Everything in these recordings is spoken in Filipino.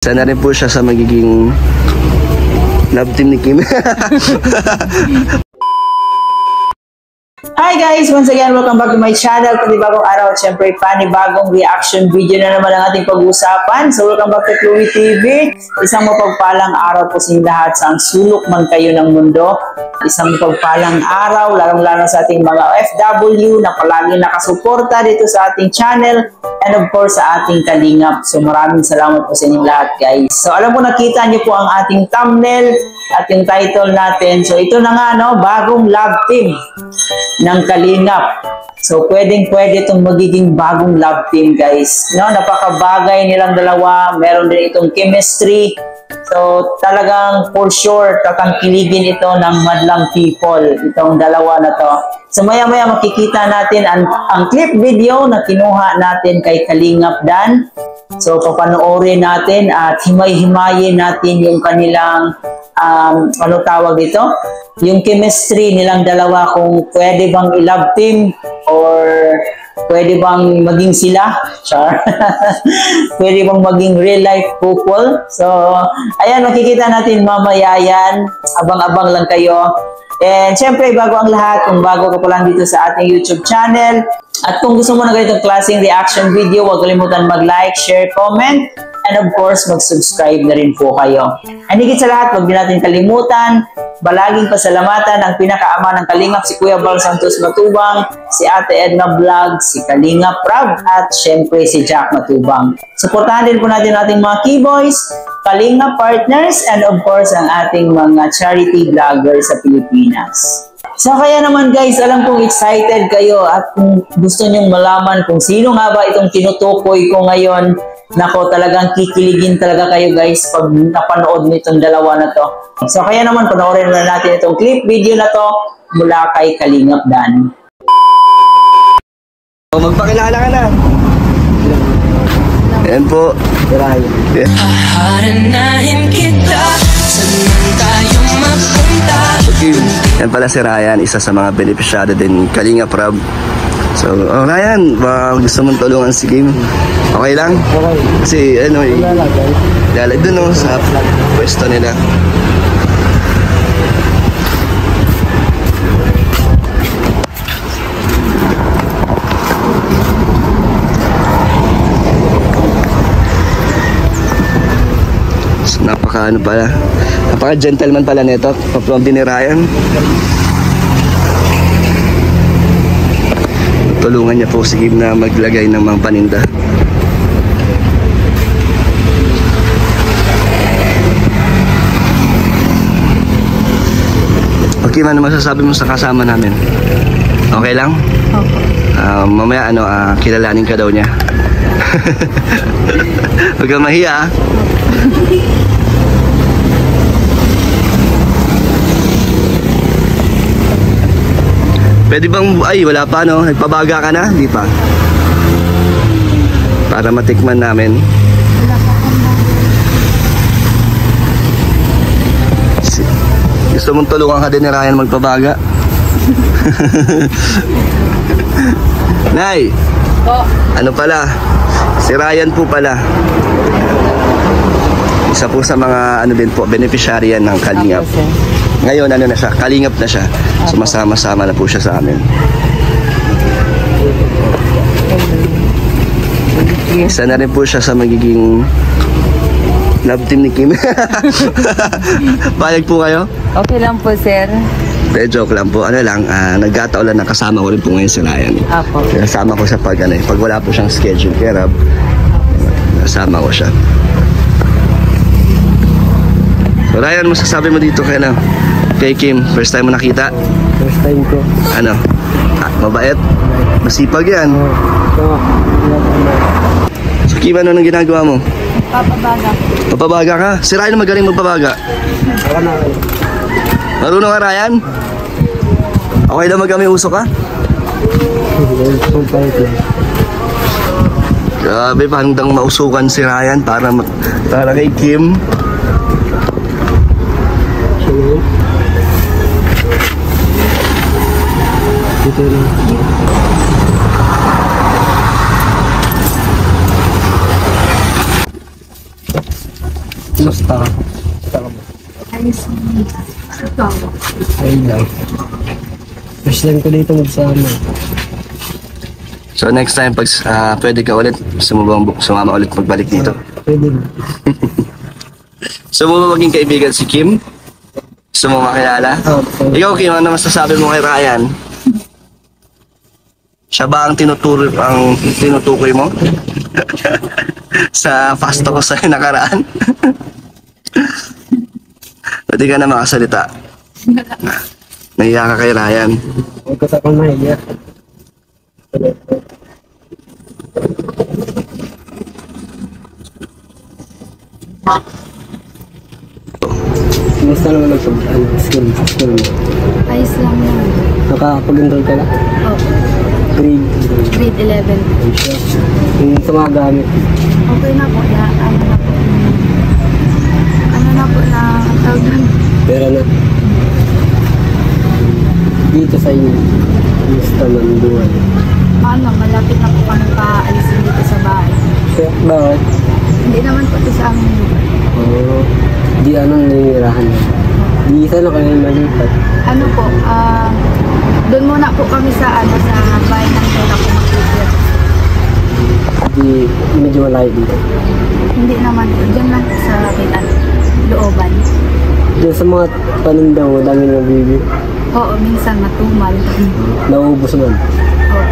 Isa na rin po siya sa magiging love team ni Kim. Hi guys! Once again, welcome back to my channel. Panibagong araw at syempre panibagong reaction video na naman ang ating pag-uusapan. So welcome back to Chloe TV. Isang mapagpalang araw po sa inyo lahat sa ang sulok man kayo ng mundo. Isang mapagpalang araw, lalong-lalo sa ating mga OFW na palagi nakasuporta dito sa ating channel and of course sa ating kalingap. So maraming salamat po sa inyo lahat guys. So alam ko nakita niyo po ang ating thumbnail at yung title natin. So ito na nga no, bagong love team ng kalingap. So pwedeng-pwede itong magiging bagong love team guys. No, napakabagay nilang dalawa. Meron din itong chemistry. So talagang for sure tatangkiligin ito ng madlang people itong dalawa na to. So maya-maya makikita natin ang clip video na kinuha natin kay Kalingap Dan. So papanoorin natin at himay-himayin natin yung kanilang ano tawag dito? Yung chemistry nilang dalawa, kung pwede bang i-love team or pwede bang maging sila? Char. Pwede bang maging real life couple? So, ayan, makikita natin mamaya yan. Abang-abang lang kayo. And syempre, bago ang lahat, kung bago ka pa lang dito sa ating YouTube channel, at kung gusto mo na ganitong klaseng reaction video, huwag kalimutan mag-like, share, comment, and of course, mag-subscribe na rin po kayo. And higit sa lahat, huwag din natin kalimutan, balaging pasalamatan ang pinakaama ng Kalingap, si Kuya Bal Santos Matubang, si Ate Edna Vlog, si Kalingap Prab, at syempre si Jack Matubang. Suportahan din po natin ating mga keyboys, Kalingap partners, and of course, ang ating mga charity vloggers sa Pilipinas. So kaya naman guys, alam kong excited kayo at kung gusto nyong malaman kung sino nga ba itong tinutukoy ko ngayon, nako talagang kikiligin talaga kayo guys pag napanood mo itong dalawa na to. So kaya naman panoorin na natin itong clip video na to mula kay Kalingap Dan. So, magpakilala ka na. Ayan po. Yeah. Haharanahin kita, saan tayo mapunta? Yan pala si Ryan, isa sa mga benepisyado din Kalingap Prab. So, Ryan, gusto mong tulungan si Kim? Okay lang? Okay. Kasi ano eh, doon no, sa pwesto nila. So, napaka gentleman pala nito, pa-from din ni Ryan. Tulungan niya po si Kim na maglagay ng mga paninda. Okay, ano masasabi mo sa kasama namin? Okay lang? Okay. Mamaya kilalanin ka daw niya. Huwag kang mahiya. Pwede bang, wala pa no? Nagpabaga ka na? Di pa? Para matikman namin. Gusto mong tulungan ka din ni Ryan magpabaga? Nay! Ano pala? Si Ryan po pala. Isa po sa mga beneficiary ng Kalingap. Ngayon na siya, Kalingap na siya. Sumasama-sama na po siya sa amin. Isa na rin po siya sa magiging love team ni Kim. Payag po kayo? Okay lang po, sir. Joke lang po. Nagkataon lang na kasama ko rin po ngayon si Ryan. Apo. Kasama ko siya pag wala po siyang schedule. Kaya kasama ko siya. So Ryan, masasabi mo dito kay Kim? First time mo nakita? First time ko. Mabait? Masipag yan. So Kim, ano nang ginagawa mo? Papabaga. Papabaga ka? Si Ryan magaling magpabaga. Marunong ka, Ryan? Okay na magkami usok ka? Grabe, parang mausukan si Ryan para kay Kim. Dito lang. Basta ka. Ayos. Ikaw. Ayun lang. First time ko dito magsama. So next time, pag pwede ka ulit, gusto mo bang sumama ulit magbalik dito? Pwede. Gusto mo ba maging kaibigan si Kim? Gusto mo makilala? Ikaw, Kim, ano masasabi mo kay Ryan? Siya ba ang tinutukoy mo? Sa pasto ko sa'yo nakaraan? Pwede ka na makasalita. Nahiya ka kay Ryan. Huwag ka sa pamahiya. Kumusta naman ang school mo? Ayos lang yan. Nakapag-enroll ka na? Opo. Grade? Grade 11. Ay siya. Yung sa mga gamit. Okay na po. Ano na po na tawag doon? Pera na. Dito sa inyo. Kumusta man buhay? Ano, malapit na po kami paalisin dito sa bahay. Kaya, bakit? Hindi naman po ito sa amin lugar. Oo. Di anong nangyirahan na. Di isa na kayo malipat. Ano po, doon muna po kami sa bahay ng lola ko mag-titira. Di medyo malayo dito. Hindi naman po, dyan lang po sa looban. Diyan sa mga paninda mo, dami na bibi. Oo, minsan matumal. Nauubos man. Oo.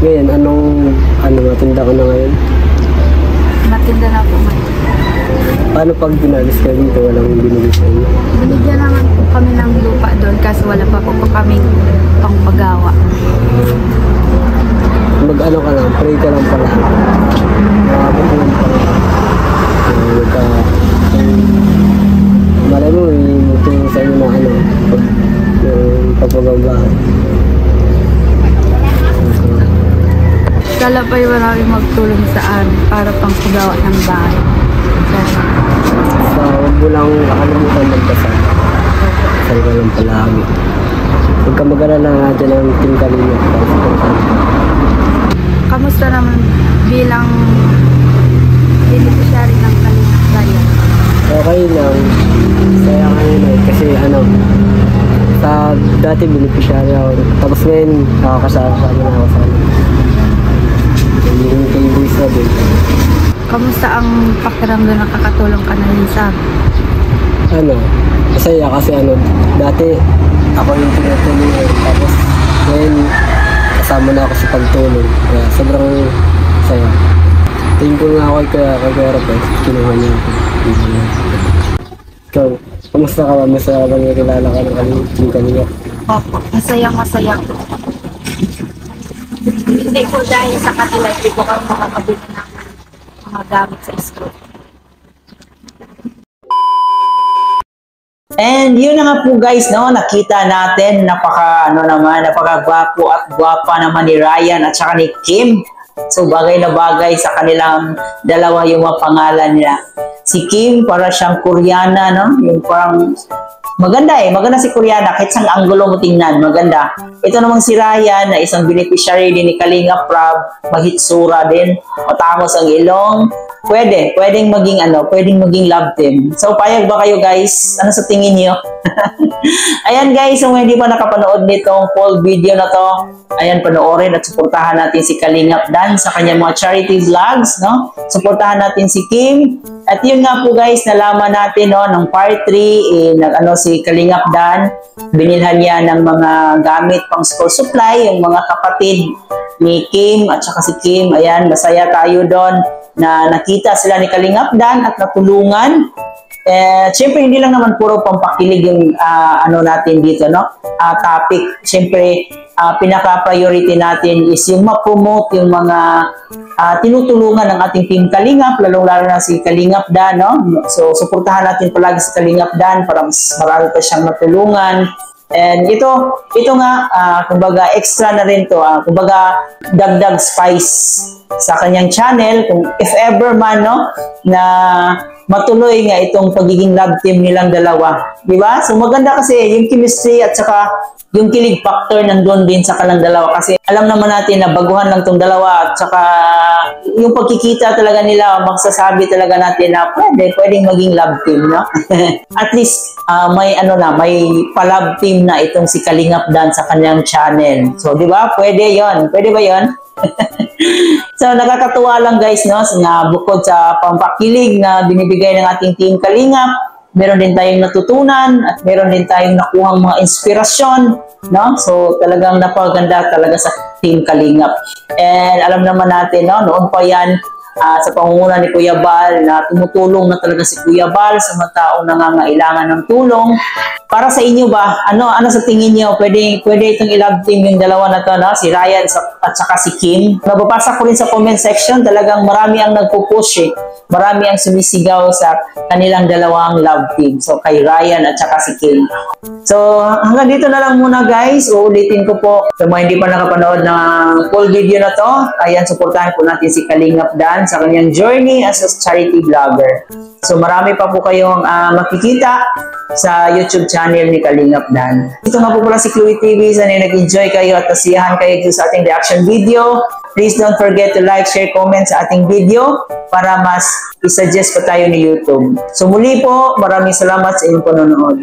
Ngayon, ano matinda ko na ngayon? Matinda na po man. Paano pag pinalis ka dito, walang binigay sa inyo? Binigyan naman po kami ng lupa doon kasi wala pa po kami pang pagawa. Mag-ano ka lang, pray ka lang pala. Makapit lang pala. Malay mo, magtulong sa inyo na yung papagawahan. Kala pa yung maraming magtulong sa amin para pang pagawa ng bahay. So, huwag mo lang kakalimutan magdasal. Dasal ka lang palagi. Huwag ka mag-alala nga dyan ang Team Kalinga. Kamusta naman bilang beneficiary ng Kalingap Bayan? Okay lang. Saya ngayon kasi sa dati beneficiary ako. Tapos ngayon, nakakasama na ako sa yung kay Boys na din. Kamusta ang pakiramdam na nakakatulong ka na rin sa amin? Masaya kasi dati ako yung tinutulungan. Tapos ngayon, kasama na ako sa pagtulong. Kaya sobrang saya. Tingin ko nga ako kay Rapaz. Kinuha niya ako. Ikaw, kamusta ka ba? Masaya ba niya kilala ka ng kanina? Opo, masaya. Hindi ko dahil sa kanila, hindi ko kami makakabili ng mga gamit sa school. And yun na nga po guys, no, nakita natin napakagwapo at gwapa naman ni Ryan at saka ni Kim. So bagay na bagay sa kanilang dalawa yung mga pangalan nila. Si Kim para siyang Koreana, no? Yung parang maganda si Koreana kahit sa anggulo mo tingnan, maganda. Ito namang si Ryan na isang beneficiary din ni Kalingap Prab, mahitsura din, matangos ang ilong. Pwedeng maging love team. So, payag ba kayo guys? Ano sa tingin niyo? Ayan guys, kung hindi pa nakapanood nitong full video na to, ayan, panoorin at suportahan natin si Kalingap Dan sa kanyang mga charity vlogs, no? Suportahan natin si Kim. At yun nga po guys, nalaman natin, no, ng part 3, si Kalingap Dan, binilhan niya ng mga gamit pang school supply, yung mga kapatid ni Kim at saka si Kim. Ayan, masaya tayo doon na nakita sila ni Kalingap Dan at natulungan. Siyempre, hindi lang naman puro pampakilig yung natin dito, no? Topic. Siyempre, pinaka-priority natin is yung ma-promote yung mga tinutulungan ng ating Team Kalingap, lalong-lalo na si Kalingap Dan, no? So, suportahan natin palagi si Kalingap Dan para mas marami pa siyang matulungan. And ito nga, kumbaga extra na rin to, kumbaga dagdag spice sa kanyang channel kung if ever man no na matuloy nga itong pagiging love team nilang dalawa, di ba? So maganda kasi yung chemistry at saka yung kilig factor nandun din sa kalang dalawa kasi alam naman natin na baguhan lang tong dalawa at saka yung pagkikita talaga nila magsasabi talaga natin na pwedeng maging love team, no? At least may pa-love team na itong si Kalingap Dan sa kanyang channel. So di ba? Pwede ba 'yon? So nakakatuwa lang guys, no, na bukod sa pampakilig na binibigay ng ating Team Kalingap, meron din tayong natutunan at meron din tayong nakuhang mga inspirasyon, no? So talagang napakaganda talaga sa Team Kalingap. And alam naman natin, no, noon pa yan sa pangunguna ni Kuya Bal na tumutulong na talaga si Kuya Bal sa mga taong nangangailangan ng tulong. Para sa inyo ba, ano sa tingin niyo, pwede itong i-love team yung dalawa na to, no? Si Ryan at saka si Kim. Nababasa ko rin sa comment section, talagang marami ang nagpo-push marami ang sumisigaw sa kanilang dalawang love team. So kay Ryan at saka si Kim. So hanggang dito na lang muna guys. Uulitin ko po sa mga hindi pa nakapanood ng full video na to, ayan, suportahan po natin si Kalingap Dan sa kanyang journey as a charity vlogger. So marami pa po kayong makikita sa YouTube channel ni Kalingap Dan. Ito nga po pala si Chloe TV. Sana nag-enjoy kayo at nasiyahan kayo sa ating reaction video. Please don't forget to like, share, comment sa ating video para mas isuggest pa tayo ni YouTube. So muli po, maraming salamat sa inyong panonood.